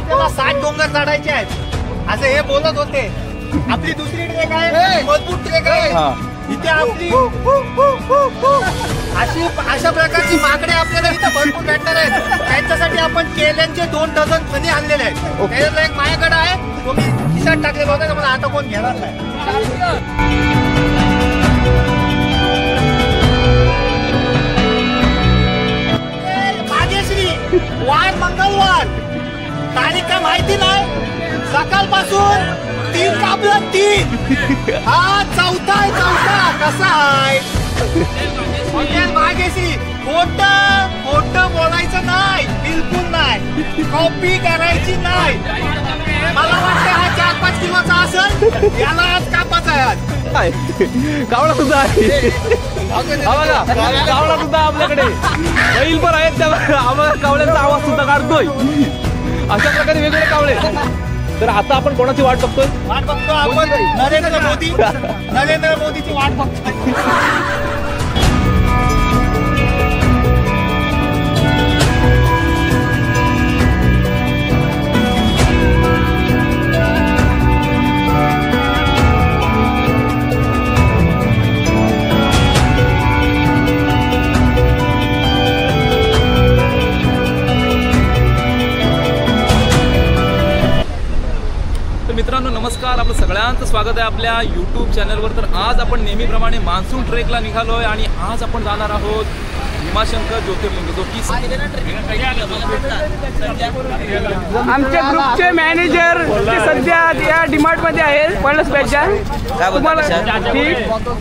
आपल्याला 60 डोंगर चढायचे आहेत असं हे बोलत होते. आपली दुसरी ट्रेक आहे मजबूत ट्रेक आहे. इथे आपली अशा प्रकारची माकडे आपल्याला इथे भरपूर भेटणार आहेत. त्यांच्यासाठी आपण केल्यांचे 2 डझन फणी आणलेले आहेत. त्याच्यातला एक माझ्याकडे आहे तो मी खिशात टाकले बघा मला आता कोण घेणार नाही. भाग्यश्री वार मंगळवार तारीख काय माहिती नाही. सकाळपासून 3 कापलं 3. हा चौथा कसा आहे भाग्यश्री. खोटं बोलायचं नाही बिलकुल नाही. कॉपी करायची नाही. मला वाटतं हा 4-5 किलोचा असेल. याला आज कापाचा आहे. कावळा सुद्धा आहे. कावळा सुद्धा आपल्याकडे बैल पण आहेत. त्याला आम्हाला कावळ्यांचा आवाज सुद्धा काढतोय. अशा प्रकारे वेगवेगळे कावळे. तर आता आपण कोणाची वाट बघतोय? वाट बघतो आपण नरेंद्र मोदीची वाट बघतोय. मित्रांनो नमस्कार, आपलं सगळ्यांचं स्वागत आहे आपल्या यूट्यूब चॅनलवर. तर आज आपण नेहमीप्रमाणे मान्सून ट्रेकला निघालो आहे आणि आज आपण जाणार आहोत भीमाशंकर ज्योतिर्लिंग, जो की आमच्या ग्रुपचे मॅनेजर ते सध्या या डिमार्ट मध्ये आहेत. पळस बॅचच्या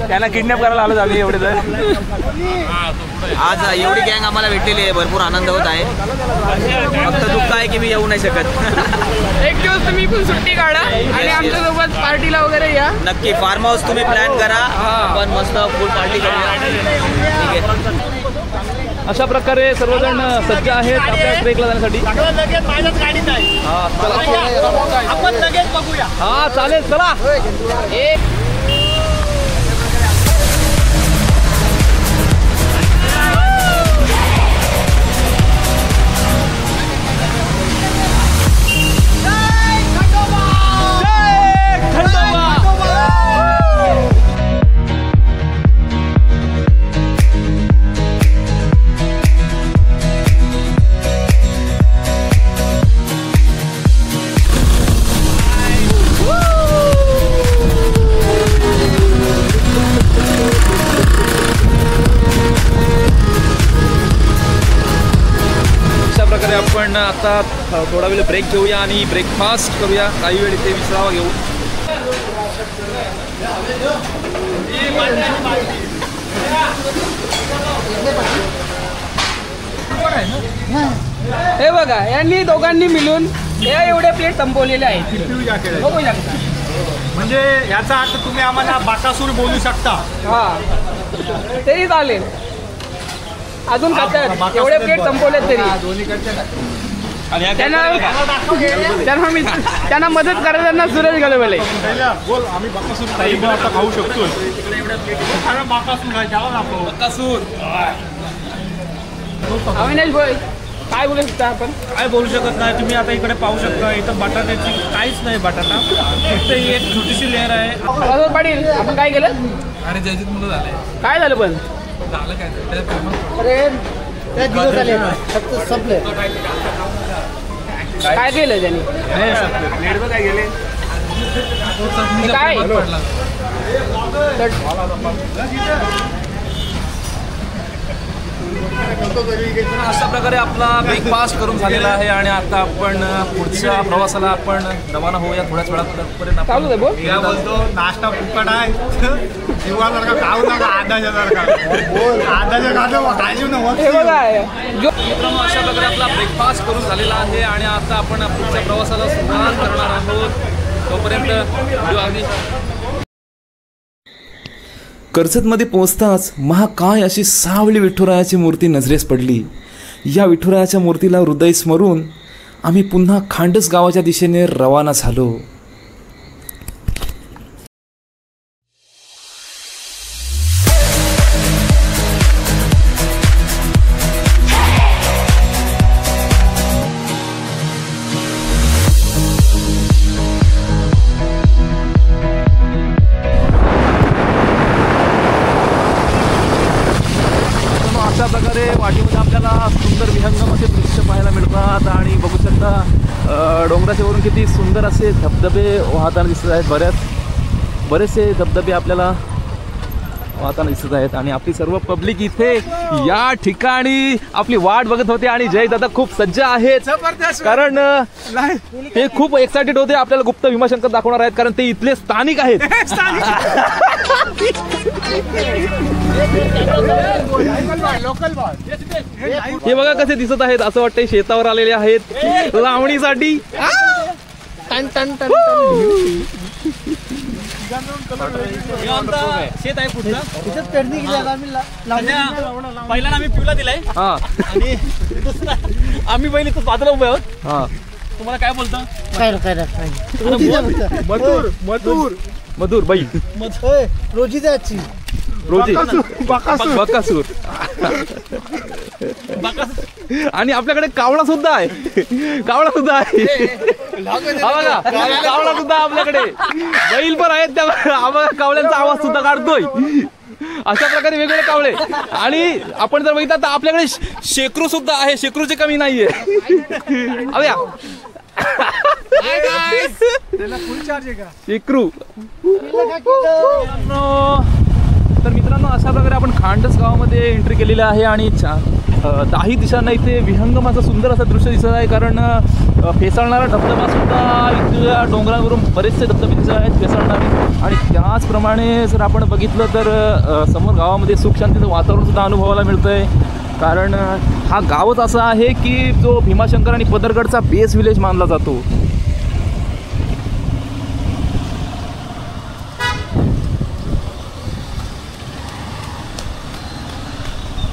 त्यांना किडनॅप करायला आलं झाले एवढे. तर आज एवढी गँग आम्हाला भेटलेली आहे, भरपूर आनंद होत आहे. फक्त दुःख आहे की मी येऊ नाही शकत. एक दिवस तुम्ही पण सुट्टी काढा आणि आमच्या सोबत पार्टीला वगैरे या. नक्की फार्म हाऊस तुम्ही प्लॅन करा, आपण मस्त फुल पार्टी करूया. ठीक आहे. अशा प्रकारे सर्वजण सज्ज आहेत आपल्या ट्रेकला जाण्यासाठी. लगेच माझ्याच गाडीत आहे. आपण लगेच बघूया. हा चालेल, चला. आपण आता थोडा वेळ ब्रेक घेऊया आणि ब्रेकफास्ट करूया. काही वेळ इथे विश्राम घेऊ. हे बघा, यांनी दोघांनी मिळून या एवढ्या प्लेट संपवलेल्या आहेत. म्हणजे याचा अर्थ तुम्ही आम्हाला बाकासूर बोलू शकता. हा तरी चालेल. अजून खातात एवढे प्लेट संपवलेत तरी. त्यांना मदत करायला सुरेश गलबले. बोल आम्ही बाकासूर आता खाऊ शकतो. अविनाश भाई काय बोलू शकता आपण? काय बोलू शकत नाही. तुम्ही आता इकडे पाहू शकता, इथं बटाट्याची काहीच नाही. बटाटा फक्त एक छोटीशी लेअर आहे. पाटील आपण काय केलं? आणि जयजित मुलं झाले. काय झालं पण? झालं काय? काय केलं त्यांनी? काय गेले काय अशा प्रकारे आपला ब्रेकफास्ट करून झालेला आहे आणि आता आपण पुढच्या प्रवासाला आपण रवाना होऊया. थोड्याच वेळापर्यंत बोलतो नाश्ता फुकट आहे. जीवासारखा खाऊ नका. आधाच्या अशा प्रकारे आपला ब्रेकफास्ट करून झालेला आहे आणि आता आपण पुढच्या प्रवासाला सुरुवात करणार आहोत. तोपर्यंत व्हिडिओ कर्जतमध्ये पोहोचताच महाकाय अशी सावळी विठुरायाची मूर्ती नजरेस पडली. या विठुरायाच्या मूर्तीला हृदय स्मरून आम्ही पुन्हा खांडस गावाच्या दिशेने रवाना झालो. सुंदर असे धबधबे वाहताना दिसत आहेत. बरेचसे धबधबे आपल्याला वाहताना दिसत आहेत आणि आपली सर्व पब्लिक इथे या ठिकाणी आपली वाट बघत होते आणि जय दादा खूप सज्ज आहेत कारण ते खूप एक्साइटेड होते. आपल्याला गुप्त भीमाशंकर दाखवणार आहेत कारण ते इथले स्थानिक आहेत. हे बघा कसे दिसत आहेत, असं वाटतंय शेतावर आलेले आहेत लावणीसाठी. शेत आहे पुढचं पहिला आम्ही पिवला दिलाय आणि दुसरा आम्ही पहिले तो पात्र उभे आहोत. तुम्हाला काय बोलतो मधुर बाई रोजी द्यायची रोजी बकासूर आणि आपल्याकडे कावळा सुद्धा आहे. कावळा सुद्धा आपल्याकडे बैल पण आहेत. त्या कावळ्यांचा आवाज सुद्धा काढतोय. अशा प्रकारे वेगवेगळे कावळे आणि आपण जर बघितलं तर आपल्याकडे शेकरू सुद्धा आहे. शेकरूची कमी नाहीये. अव्या शेकरू. तर मित्रांनो अशा प्रकारे आपण खांडस गावामध्ये एंट्री केलेली आहे आणि दाही दिशांना इथे विहंगम असं सुंदर असं दृश्य दिसत आहे कारण फेसाळणारा धबधबा सुद्धा इथल्या डोंगरावरून बरेचसे धबधबे दिसत आहेत फेसाळणारे. आणि त्याचप्रमाणे जर आपण बघितलं तर समोर गावामध्ये सुख शांतीचं वातावरण सुद्धा अनुभवायला मिळतंय कारण हा गावच असा आहे की जो भीमाशंकर आणि पदरगडचा बेस विलेज मानला जातो.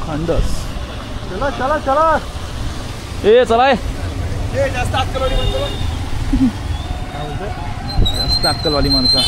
खांडस चला ए चला जास्त अक्कलवाली माणसं.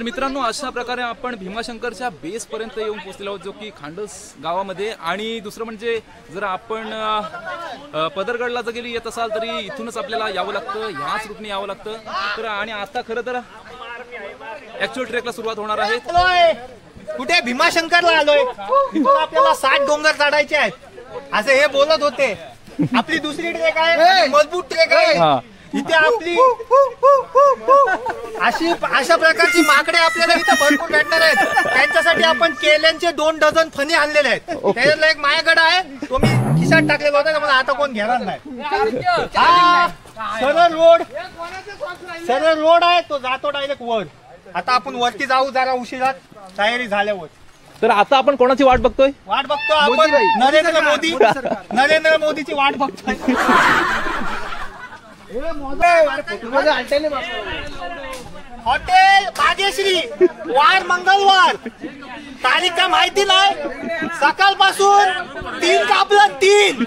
मित्रांनो अशा प्रकारे आपण भीमाशंकरच्या बेस पर्यंत येऊन पोहोचलेलो आहोत जो की खांडस गावामध्ये. आणि दुसरं म्हणजे जर आपण पदरगडला जर गेली येत असाल तरी इथूनच आपल्याला यावं लागतं, ह्याच रूटने यावं लागतं. तर आणि आता खरं तर ऍक्च्युअल ट्रेकला सुरुवात होणार आहे. कुठे भीमाशंकरला आलोय. इथून आपल्याला 60 डोंगर चढायचे आहेत असे हे बोलत होते. आपली दुसरी ट्रेक आहे, मजबूत ट्रेक आहे. इथे आपली अशा प्रकारची माकडे आपल्याला इथे भरपूर भेटणार आहेत. त्यांच्यासाठी आपण केल्यांचे 2 डझन फणी आणलेले आहेत. त्याच्यातला एक माझ्याकडे आहे, तो मी खिशात टाकलेला होता, मला आता कोण घेणार नाही. सरळ रोड आहे, तो जातो डायरेक्ट वर. आता आपण वरती जाऊ जरा उशिरा तयारी झाल्यावर. तर आता आपण कोणाची वाट बघतोय? वाट बघतो आपण नरेंद्र मोदीची वाट बघतोय. हॉटेल भाग्यश्री वार मंगळवार, तारीख का माहिती नाही. सकाळपासून 3 कापलं 3.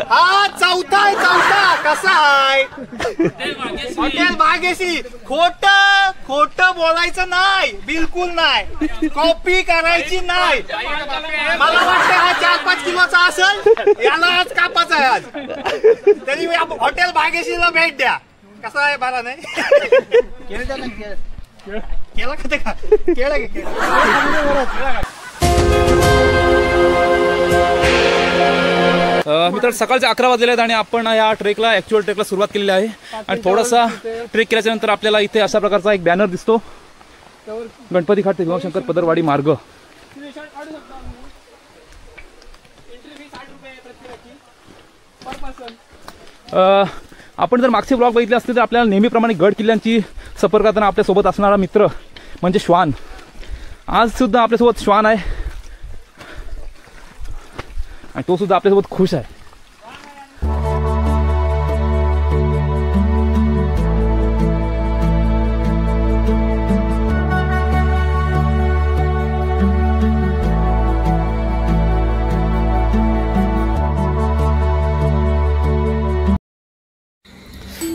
हा चौथा आहे. चौथा कसा आहे हॉटेल भाग्यश्री. खोट बोलायचं नाही, बिलकुल नाही. कॉपी करायची नाही. मला वाटतं हा 4-5 किलोचा असेल. याला आज कापाचा आहे आज. तरी हॉटेल भाग्यश्रीला भेट द्या. कसा आहे बरा नाही केला का ते का केला मित्र सकाळचे 11 वाजले आहेत आणि आपण या ट्रेकला ऍक्च्युअल ट्रेकला सुरुवात केलेली आहे. आणि थोडासा ट्रेक केल्याच्या नंतर आपल्याला इथे अशा प्रकारचा एक बॅनर दिसतो, गणपती घाट ते भीमाशंकर पदरवाडी मार्ग. आपण जर मागचे ब्लॉग बघितले असते तर आपल्याला नेहमीप्रमाणे गड किल्ल्यांची सफर करताना आपल्यासोबत असणारा मित्र म्हणजे श्वान. आज सुद्धा आपल्यासोबत श्वान आहे. आणि तो सुद्धा आपल्यासोबत खुश आहे.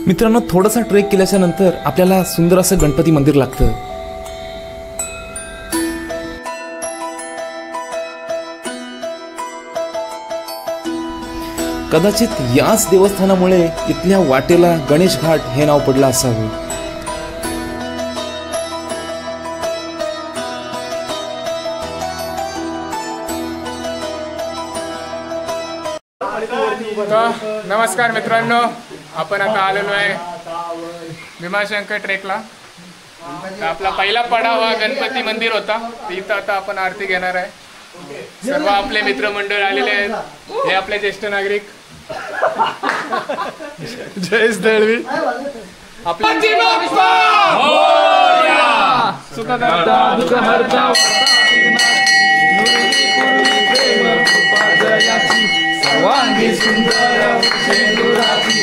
मित्रांनो, थोडासा ट्रेक केल्याच्या नंतर आपल्याला सुंदर असं गणपती मंदिर लागतं. कदाचित याच देवस्थानामुळे इथल्या वाटेला गणेश घाट हे नाव पडलं असावं. नमस्कार मित्रांनो, आपण आता आलेलो आहे भीमाशंकर ट्रेकला. तर आपला पहिला पडाव हा गणपती मंदिर होता. इथं आता आपण आरती घेणार आहे. सर्व आपले मित्रमंडळ आलेले आहेत. हे आपले ज्येष्ठ नागरिक जयेश दळवी, आपले सर्वांगी सुंदर शेंदुराची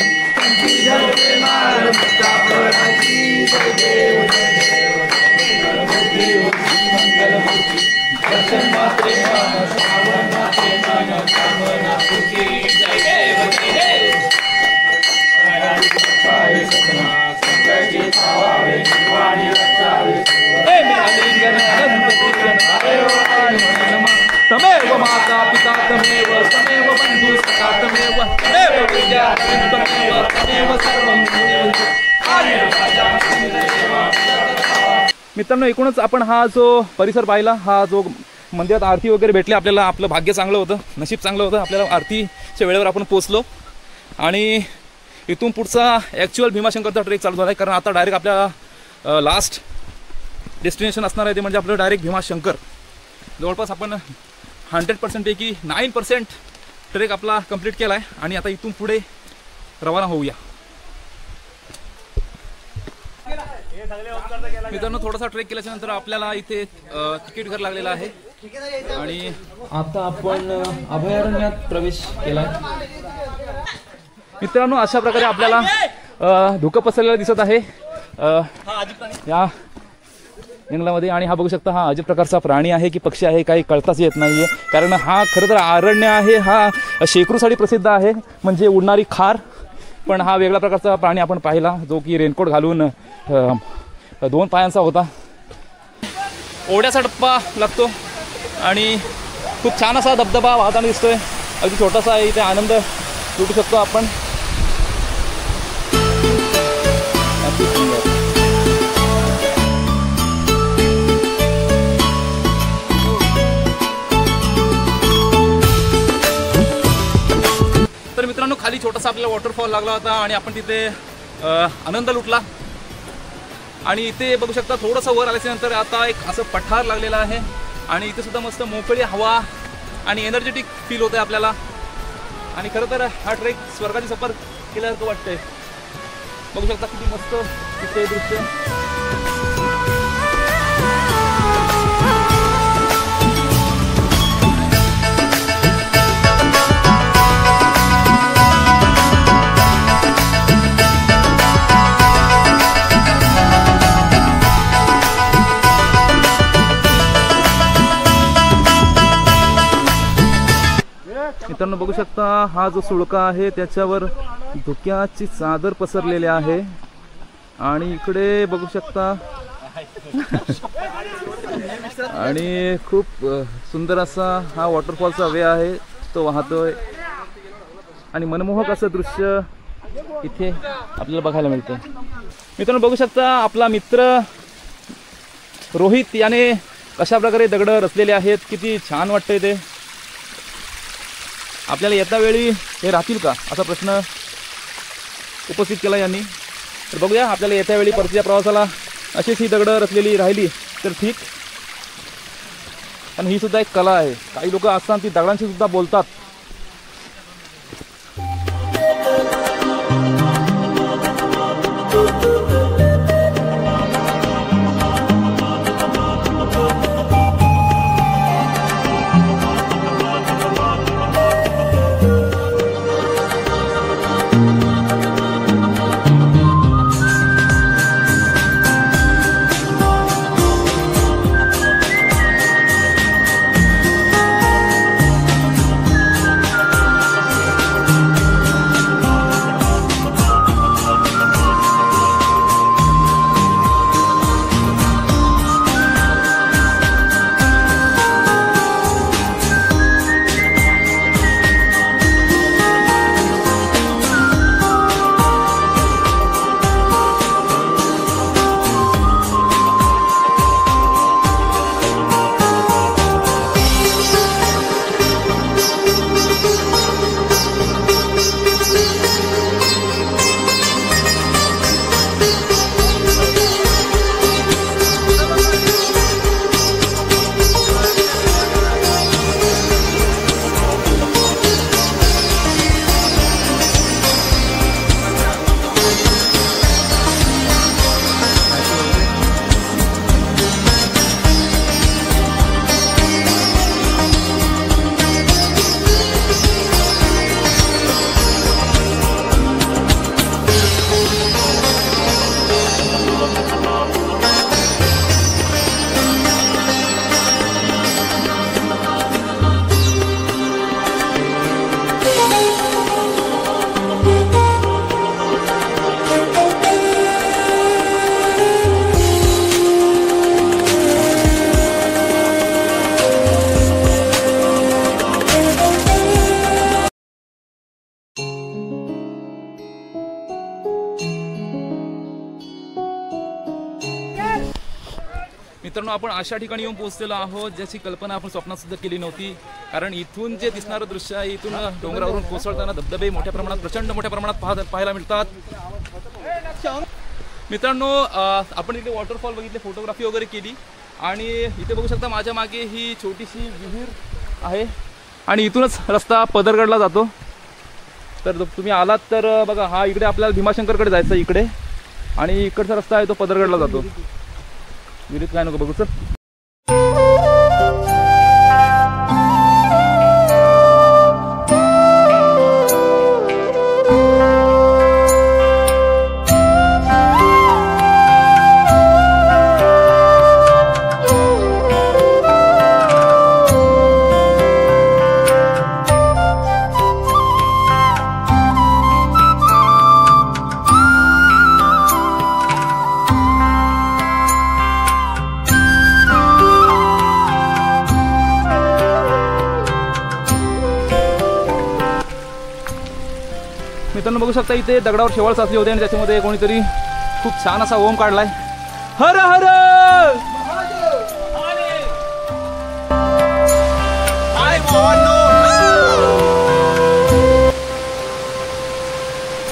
तमेव माता पिता तमेव तमेव बंधु सखा तमेव तमेव विद्या तमेव तमेव सर्वं. मित्रांनो, एकूणच आपण हा जो परिसर पाहिला, हा जो मंदिरात आरती वगैरे भेटले आपल्याला, आपलं भाग्य चांगलं होतं, नशीब चांगलं होतं. आपल्याला आरतीच्या वेळेवर आपण पोचलो आणि इथून पुढचा ॲक्च्युअल भीमाशंकरचा ट्रेक चालू झाला आहे. कारण आता डायरेक्ट आपल्या लास्ट डेस्टिनेशन असणार आहे ते म्हणजे आपलं डायरेक्ट भीमाशंकर. जवळपास आपण 100% पैकी 9% ट्रेक आपला कंप्लीट केला आहे आणि आता इथून पुढे रवाना होऊया. मित्रांनो, थोडासा ट्रेक केल्याच्या नंतर आपल्याला इथे तिकीट घर लागलेलं आहे आणि आता आपण अभयारण्यात प्रवेश केला आहे. मित्रांनो, अशा प्रकारे आपल्याला धुकं पसरलेलं दिसत आहे या जंगलामध्ये. आणि हा बघू शकता, हा अजब प्रकारचा प्राणी आहे की पक्षी आहे काही कळताच येत नाहीये. कारण हा खरं तर अरण्य आहे, हा शेकरूसाठी प्रसिद्ध आहे, म्हणजे उडणारी खार. पण हा वेगळ्या प्रकारचा प्राणी आपण पाहिला जो की रेनकोट घालून 2 पायांचा होता. ओढ्याचा टप्पा लागतो आणि खूप छान असा धबधबा वाहताना दिसतोय. अगदी छोटासा आहे, इथे आनंद लुटू शकतो आपण. तर मित्रांनो, खाली छोटासा आपल्याला वॉटरफॉल लागला होता आणि आपण तिथे आनंद लुटला. आणि इथे बघू शकता, थोडंसं वर आल्याच्यानंतर आता एक असं पठार लागलेलं आहे आणि इथे सुद्धा मस्त मोकळी हवा आणि एनर्जेटिक फील होतं आहे आपल्याला. आणि खरं तर हा ट्रेक स्वर्गाची सफर केल्यासारखं वाटतंय. बघू शकता किती मस्त तिथे दृश्य. मित्रांनो, बघू शकता, हा जो सुळका आहे त्याच्यावर धुक्याची चादर पसरलेली आहे आणि इकडे बघू शकता आणि खूप सुंदर असा हा वॉटरफॉलचा वे आहे, तो वाहतोय आणि मनमोहक असं दृश्य इथे आपल्याला बघायला मिळतं. मित्रांनो, बघू शकता, आपला मित्र रोहित याने कशा प्रकारे दगड रचलेले आहेत, किती छान वाटतंय ते. आपल्याला येता वेळी हे राहतील का असा प्रश्न उपस्थित केला यांनी. तर बघूया, आपल्याला येत्या वेळी परतीच्या प्रवासाला अशीच ही दगडं रचलेली राहिली तर ठीक. आणि ही सुद्धा एक कला आहे. काही लोक असतात ती दगडांशी सुद्धा बोलतात. मित्रांनो, आपण अशा ठिकाणी येऊन पोहोचलेलो आहोत ज्याची कल्पना आपण स्वप्नात सुद्धा केली नव्हती. कारण इथून जे दिसणारं दृश्य आहे, इथून डोंगरावरून कोसळताना धबधबे मोठ्या प्रमाणात, प्रचंड मोठ्या प्रमाणात पाहायला मिळतात. मित्रांनो, आपण इथे वॉटरफॉल बघितले, फोटोग्राफी वगैरे केली आणि इथे बघू शकता माझ्या मागे ही छोटीशी विहीर आहे आणि इथूनच रस्ता पदरगडला जातो. तर तुम्ही आलात तर बघा, हा इकडे आपल्याला भीमाशंकरकडे जायचं इकडे आणि इकडचा रस्ता आहे तो पदरगडला जातो. विहिरीत काय नको बघू. सर मित्रांनो, बघू शकता इथे दगडावर शेवाळ साचली होते आणि त्याच्यामध्ये कोणीतरी खूप छान असा ओम काढलाय. हर हर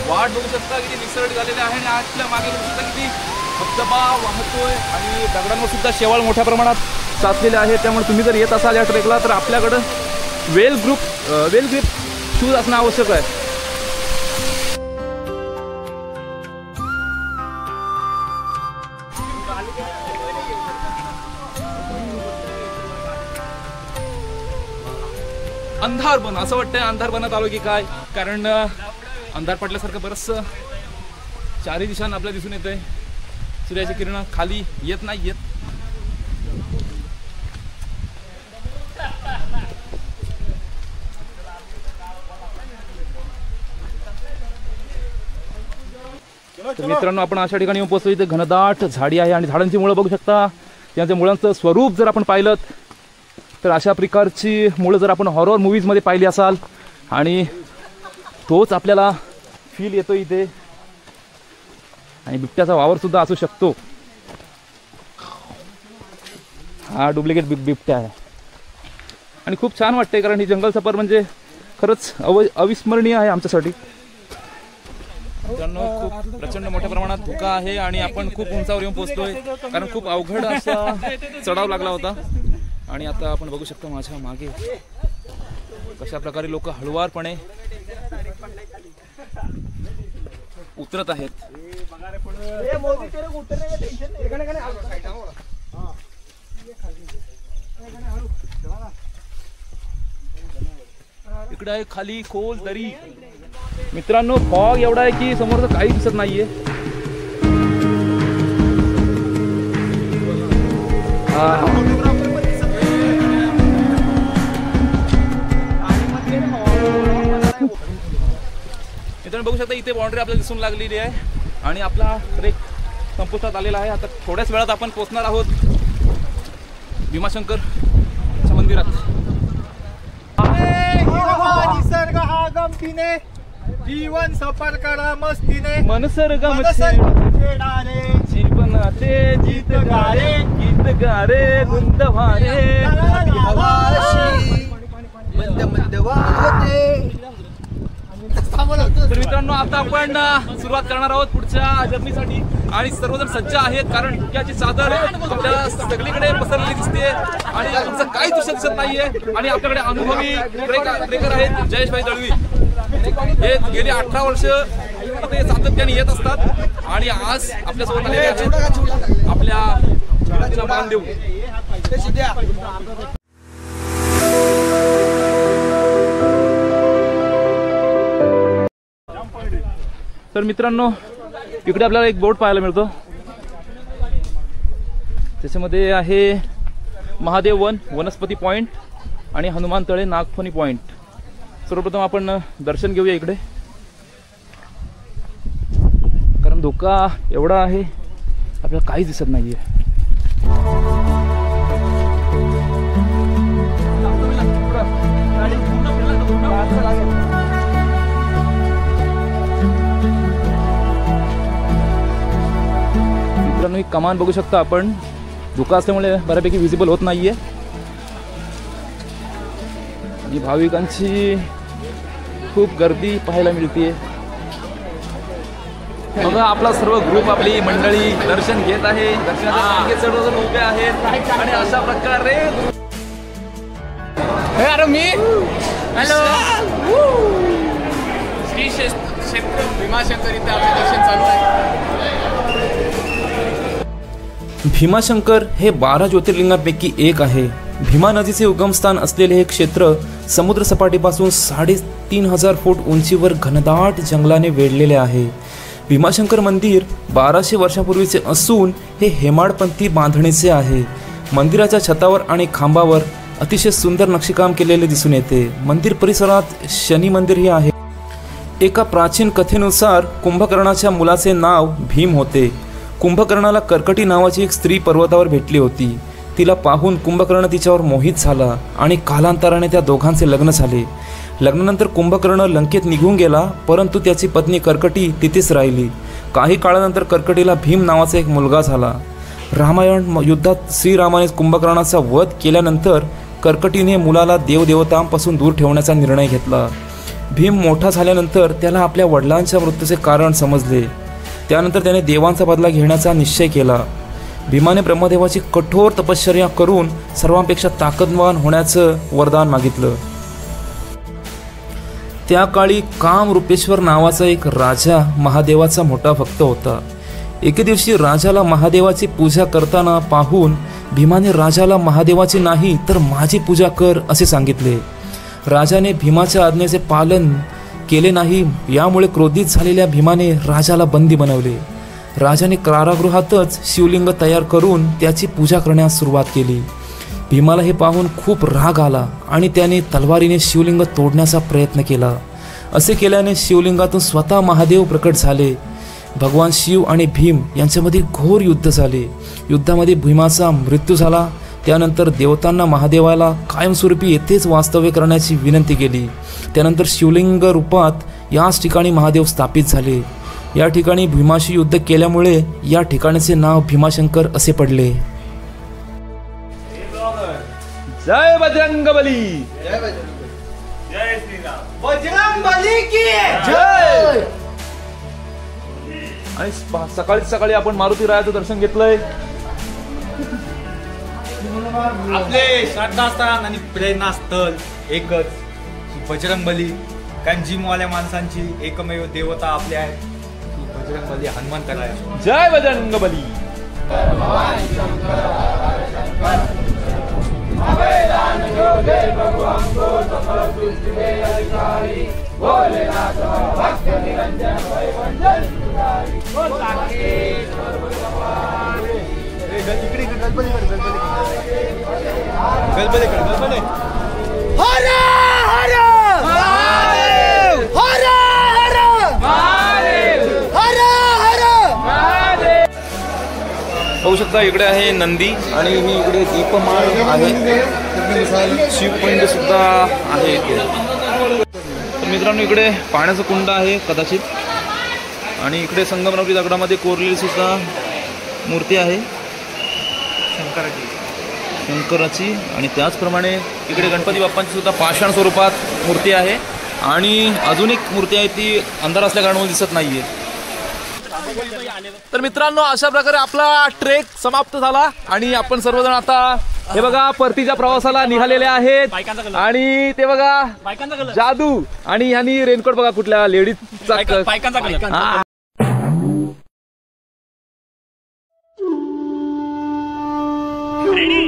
वाट बघू शकता किती निसर्ग झालेले आहे आणि आपल्या मागे बघू शकता किती धबधबा वाहतोय आणि दगडांवर सुद्धा शेवाळ मोठ्या प्रमाणात साचलेले आहे. त्यामुळे तुम्ही जर येत असाल या ट्रेकला तर आपल्याकडं वेल ग्रिप शूज असणं आवश्यक आहे. अंधार बन असं वाटतंय, अंधार बनत आलो की काय, कारण अंधार पडल्यासारखं बरंचसं चारही दिशांना आपल्याला दिसून येत आहे. सूर्याची किरण खाली येत नाही येत. तर मित्रांनो, आपण अशा ठिकाणी येऊन पोहोचलो इथे घनदाट झाडी आहे आणि झाडांची मुळं बघू शकता. त्यांच्या मुळांचं स्वरूप जर आपण पाहिलं तर अशा प्रकारची मुळं जर आपण हॉरर मूवीजमध्ये पाहिली असाल आणि तोच आपल्याला फील येतो इथे. आणि बिबट्याचा वावर सुद्धा असू शकतो. हा डुप्लिकेट बिबट्या आहे आणि खूप छान वाटते कारण ही जंगल सफर म्हणजे खरंच अविस्मरणीय आहे आमच्यासाठी. मित्रांनो, खूप प्रचंड मोठ्या प्रमाणात धोका आहे आणि आपण खूप उंचावर येऊन पोहोचतोय कारण खूप अवघड असा चढाव लागला होता. आणि आता आपण बघू शकता माझ्या मागे कशा प्रकारे लोक हळुवारपणे उतरत आहेत. इकडे आहे खाली खोल दरी. मित्रांनो, फॉग एवढा आहे की समोरचं काही दिसत नाहीये. मित्रांनो, बघू शकता इथे बाउंड्री आपल्याला दिसून लागलेली आहे आणि आपला ट्रेक संपुष्टात आलेला आहे. आता थोड्याच वेळात आपण पोहोचणार आहोत भीमाशंकरच्या मंदिरात. निसर्ग हा गमतीने, जीवन सफर करा मस्तीने, मनसर्ग जीवनाचे गीत गारे, गीत गारे गुंत भारे. तर मित्रांनो, आता आपण सुरुवात करणार आहोत पुढच्या जर्नीसाठी आणि सर्वजण सज्ज आहेत कारण धुक्याची चादर आपल्याला सगळीकडे पसरलेली दिसते आणि तुमचं काही दृश्य दिसत नाहीये. आणि आपल्याकडे अनुभवी ट्रेकर आहेत जयेशभाई दळवी. हे गेली 18 वर्ष ते सातत्याने येत असतात आणि आज आपल्यासोबत आलेले आहेत आपल्या बांधदेव. तर मित्रांनो, इकडे आपल्याला एक बोर्ड पाहायला मिळतो. त्याच्यामध्ये आहे महादेव वन, वनस्पती पॉइंट आणि हनुमान तळे, नागफणी पॉइंट. सर्वप्रथम आपण दर्शन घेऊया इकडे कारण धोका एवढा आहे आपल्याला काहीच दिसत नाहीये. मित्रांनो, ही कमान बघू शकता आपण धुका असल्यामुळे बऱ्यापैकी विजिबल होत नाहीये. ही भाविकांची खूप गर्दी पाहायला मिळते. बघा आपला सर्व ग्रुप, आपली मंडळी दर्शन घेत आहे. दर्शनाच्या रांगेत सर्वजण उभे आहेत आणि अशा प्रकारे अरे मी हॅलो श्री क्षेत्र भीमाशंकर इथे आपले दर्शन चालू आहे. भीमाशंकर हे 12 ज्योतिर्लिंगांपैकी एक आहे. भीमा नदीचे उगमस्थान असलेले हे क्षेत्र समुद्र सपाटीपासून 3,500 फूट उंचीवर घनदाट जंगलाने वेढलेले आहे. भीमाशंकर मंदिर 1200 वर्षांपूर्वीचे असून हे हेमाडपंथी बांधणीचे आहे. मंदिराच्या छतावर आणि खांबावर अतिशय सुंदर नक्षीकाम केलेले दिसून येते. मंदिर परिसरात शनी मंदिरही आहे. एका प्राचीन कथेनुसार कुंभकर्णाच्या मुलाचे नाव भीम होते. कुंभकर्णाला कर्कटी नावाची एक स्त्री पर्वतावर भेटली होती. तिला पाहून कुंभकर्ण तिच्यावर मोहित झाला आणि कालांतराने त्या दोघांचे लग्न झाले. लग्नानंतर कुंभकर्ण लंकेत निघून गेला, परंतु त्याची पत्नी कर्कटी तिथेच राहिली. काही काळानंतर कर्कटीला भीम नावाचा एक मुलगा झाला. रामायण युद्धात श्रीरामाने कुंभकर्णाचा वध केल्यानंतर कर्कटीने मुलाला देवदेवतांपासून दूर ठेवण्याचा निर्णय घेतला. भीम मोठा झाल्यानंतर त्याला आपल्या वडिलांच्या मृत्यूचे कारण समजले. त्यानंतर त्याने देवांचा बदला घेण्याचा निश्चय केला. भीमाने ब्रह्मदेवाची कठोर तपश्चर्या करून सर्वांपेक्षा ताकदवान होण्याचं वरदान मागितलं. त्या काळी कामरूपेश्वर नावाचा एक राजा महादेवाचा मोठा भक्त होता. एके दिवशी राजाला महादेवाची पूजा करताना पाहून भीमाने राजाला महादेवाची नाही तर माझी पूजा कर असे सांगितले. राजाने भीमाच्या आज्ञेचे पालन केले नाही. यामुळे क्रोधित झालेल्या भीमाने राजाला बंदी बनवले. राजाने कारागृहातच शिवलिंग तयार करून त्याची पूजा करण्यास सुरुवात केली. भीमाला हे पाहून खूप राग आला आणि त्याने तलवारीने शिवलिंग तोडण्याचा प्रयत्न केला. असे केल्याने शिवलिंगातून स्वतः महादेव प्रकट झाले. भगवान शिव आणि भीम यांच्यामध्ये घोर युद्ध झाले. युद्धामध्ये भीमाचा मृत्यू झाला. त्यानंतर देवतांना महादेवाला कायमस्वरूपी येथेच वास्तव्य करण्याची विनंती केली. त्यानंतर शिवलिंग रूपात याच ठिकाणी महादेव स्थापित झाले. या ठिकाणी भीमाशी युद्ध केल्यामुळे या ठिकाणचे नाव भीमाशंकर असे पडले. जय बजरंगबली. बजरंगबली की जय. आणि सकाळी आपण मारुती रायाचं दर्शन घेतलंय. आपले श्रद्धास्थान आणि प्रेरणास्थळ एकच बजरंगबली. कारण जिमवाल्या माणसांची एकमेव देवता आपल्या आहेत बजरंगबली, हनुमंत राय. जय बजरंगबली. पाहू शकता इकडे आहे नंदी आणि ही इकडे दीपमाळ आहे. शिवपिंड सुद्धा आहे इथे. तर मित्रांनो इकडे पाण्याचं कुंड आहे कदाचित आणि इकडे संगमरवरी दगडामध्ये कोरलेली सुद्धा मूर्ती आहे शंकराची. आणि त्याचप्रमाणे इकडे गणपती बाप्पांची सुद्धा पाषाण स्वरूपात मूर्ती आहे आणि अजून एक मूर्ती आहे ती अंधार असल्या कारणामुळे दिसत नाहीये. तर मित्रांनो अशा प्रकारे आपला ट्रेक समाप्त झाला आणि आपण सर्वजण आता हे बघा परतीच्या प्रवासाला निघालेले आहेत. आणि ते बघा जादू आणि ह्यांनी रेनकोट बघा कुठल्या लेडीजचा. रेडी